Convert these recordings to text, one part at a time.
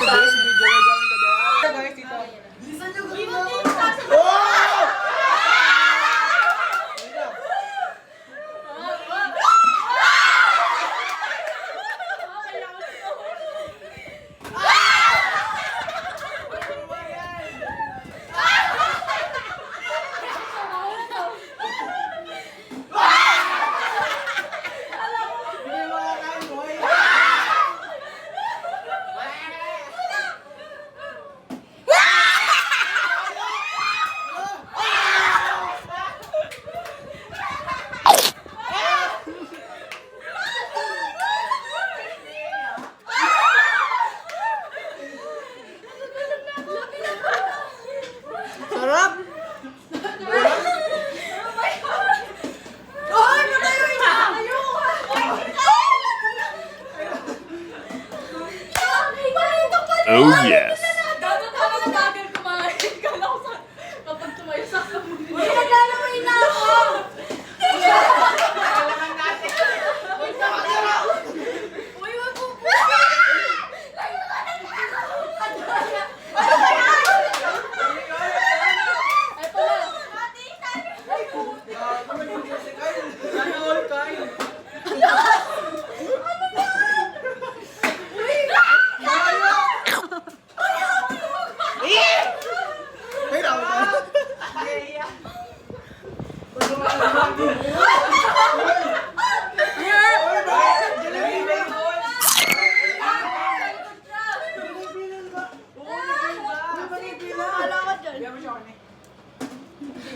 guys, video na gawin to guys. Dito. Bilisan nyo Sarap! Oh yes.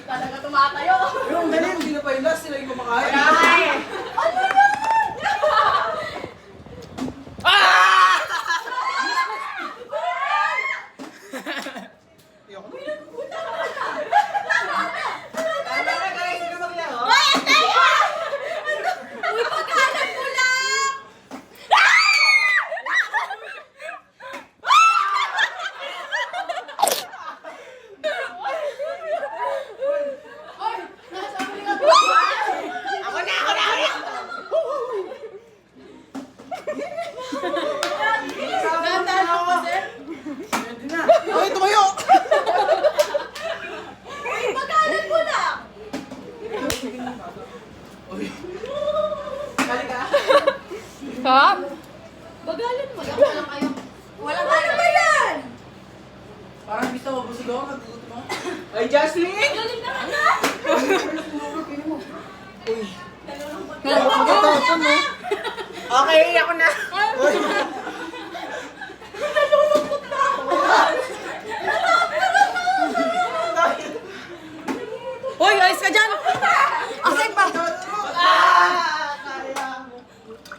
Talaga tumatayo. Yung galing, hindi na pa yung last, sila yung kumakain. Ay, tumayo! Pagkalan mo lang. Kali ka? Sarap? Bagalan mo lang. Walang kayo. Walang kayo ba yan? Parang gusto mo, busog ako, natututo mo. Ay, Jocelyn! Galing naman na. Uy. Ito, no? Okay, ako na. Hoy, ayos ka dyan! Asik pa!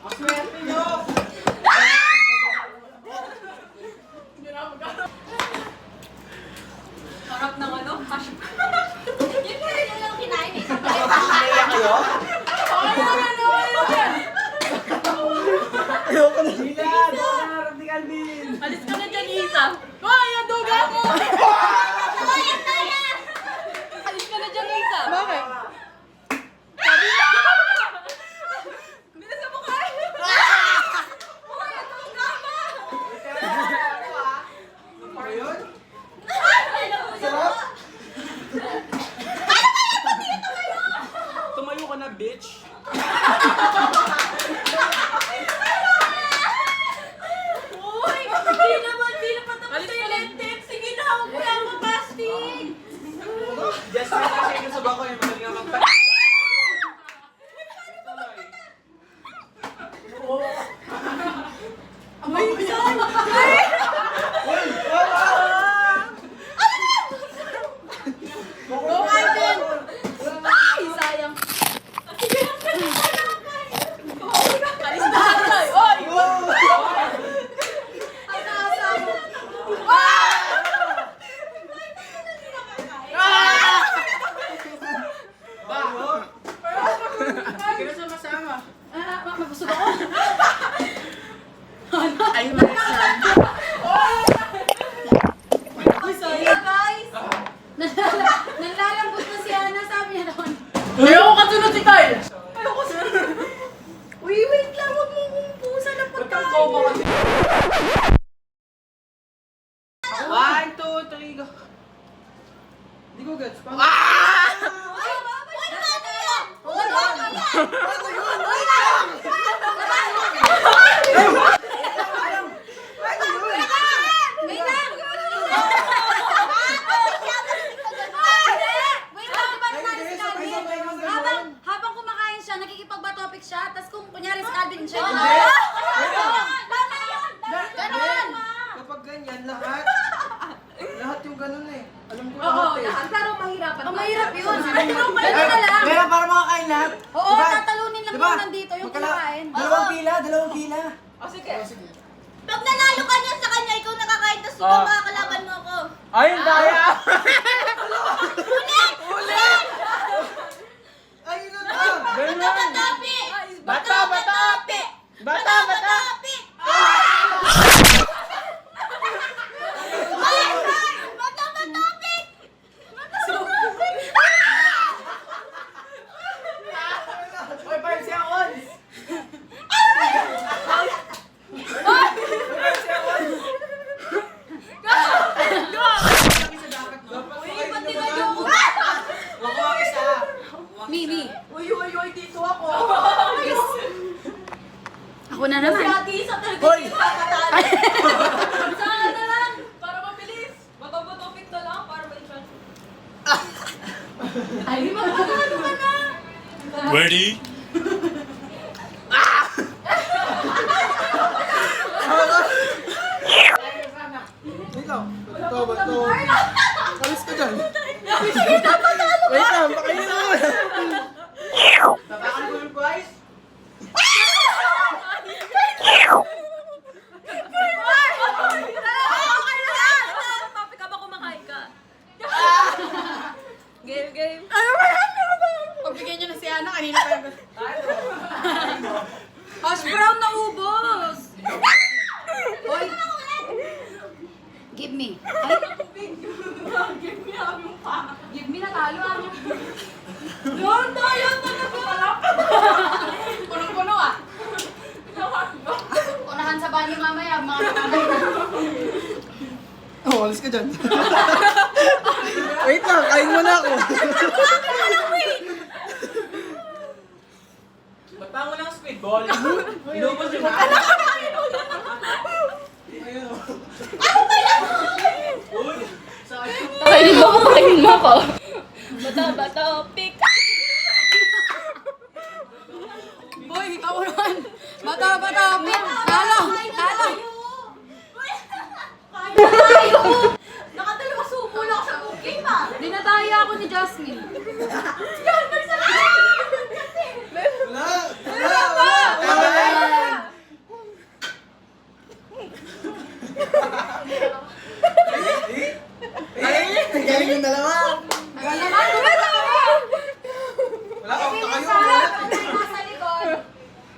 Aswerte nyo! Sarap ng ano? Hash. Yun pa rin yung kinain eh. Naiyak kayo? Ayoko na. Hila! Harap ni Calvin! Alis ka na dyan, Isa. Hoy, ang duga mo! Hoy, ang taya! Alis ka na dyan, Isa. Bakit? Bilis sa mukha! Hoy, ang duga mo! Ano yun? Ay, naku, Sarap! Tumayo ka na, bitch! Uy, hindi naman, hindi na patapos sa lente. ko gets. Paano? Habang kumakain siya, nakikipagbatopik siya, tapos kung kunyari si Calvin siya, ganon! Kapag ganyan, lahat. Lahat yung ganun eh. Alam ko Oo, lahat eh. lahat. Pero mahirapan. Mahirap yun. Ganun na lang. Meron para makakain lahat. Oo, Diba? tatalunin lang Diba? yung nandito, yung kumakain. Dalawang pila. Oh, sige. Pag nanalo ka niya sa kanya, ikaw nakakain, tapos ikaw makakalaban mo ako. Ayun, daya! Ayun na! Ganun! Batapi! Batapi! Batapi! Batapi! Oy, 5 seconds! Ako ang isa. Mimi. Uy, dito ako. Ako na naman. Hoy! Saan na lang? Para mabilis. Bato-batopik na lang para may chance. Ay, magkakano ka na. Ready? Ikaw, bato. Kalis ka dyan. Wait lang, pakainin mo. Tapakan ko yung prize. Topic ka ba kumakain ka? Game. Pagbigyan niyo na si Ana, kanina pa yung... Hash brown na ubos! Hoy! Give me. Ay? Give me na talo ah. Doon tayo talaga! Punong-puno ah. Unahan sa banyo mamaya, mga kapatid. Oh, alis ka dyan. Wait lang, kain mo na ako. Ba't pa mo ng speedball? Inubos yun ha? Ayun o. Uy! Sayang. Kainin mo ako. Bato-batopik. Boy, ikaw naman. Bata, talo. Nakatalawa sumo lang sa cooking ma. Dinadaya ako ni Jasmine. Wala. Galing yung dalawa. Tagal naman, tumatawa. Wala ka, kayo. Sarap, ang nasa likod.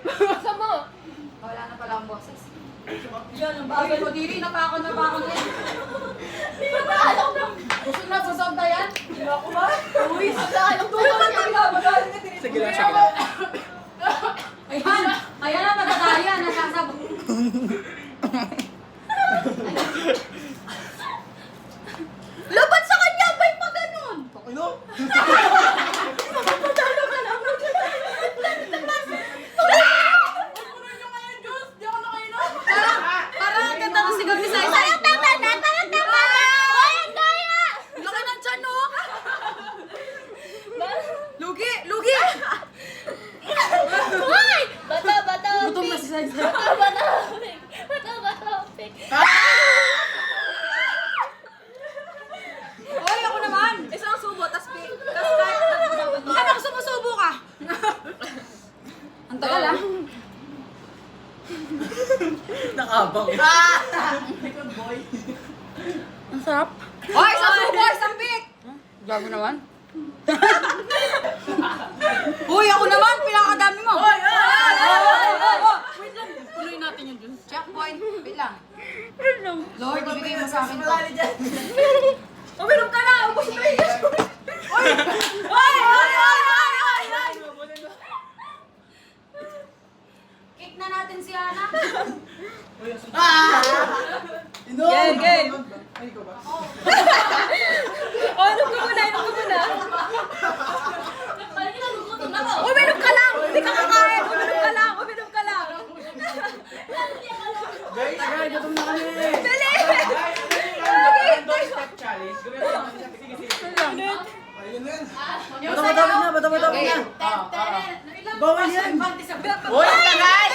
Gusto mo? Wala na pala ang boses. Yan ang Bakit ko diri, napakon na. Di ba naalok na? Busog na busog na yan. Di ba ako ba? Uy, naalok to. Magaling ka din. Sige lang. Ayan na, matataya. Nasasabog. Laban sa kanya, bay pa ganun. Ano? Parang ang ganda ng sigaw ni Sai. Parang tama na. Hoy, ang daya. Laki ng tiyan, no? Lugi. Hoy! Bato-batopik. Gutom na si Sai. Bato-batopik. Bato-batopik. Hoy, ako naman. Isang subo, tas kahit Anak, sumusubo ka. Ang tagal, ah. Nakabang. Ang sarap. Hoy, isang subo, isang pik. Gago naman. Hoy, ako naman. Pinakadami mo. Hoy. Wait lang. Tuloy natin yung juice. Checkpoint. Wait lang. Lord, ibigay mo sa akin to. uminom ka na! Ubus mo yun! Hoy! Kick na natin si Ana. Inom! Game. Ay, ikaw ba? Oh, inom ka muna. Uminom ka lang! Hindi ka kakain! Uminom ka lang! Guys, gutom na kami. Dali! Step challenge. Sige, Bato-bato na. Bawal yan. Uy, ang tagal!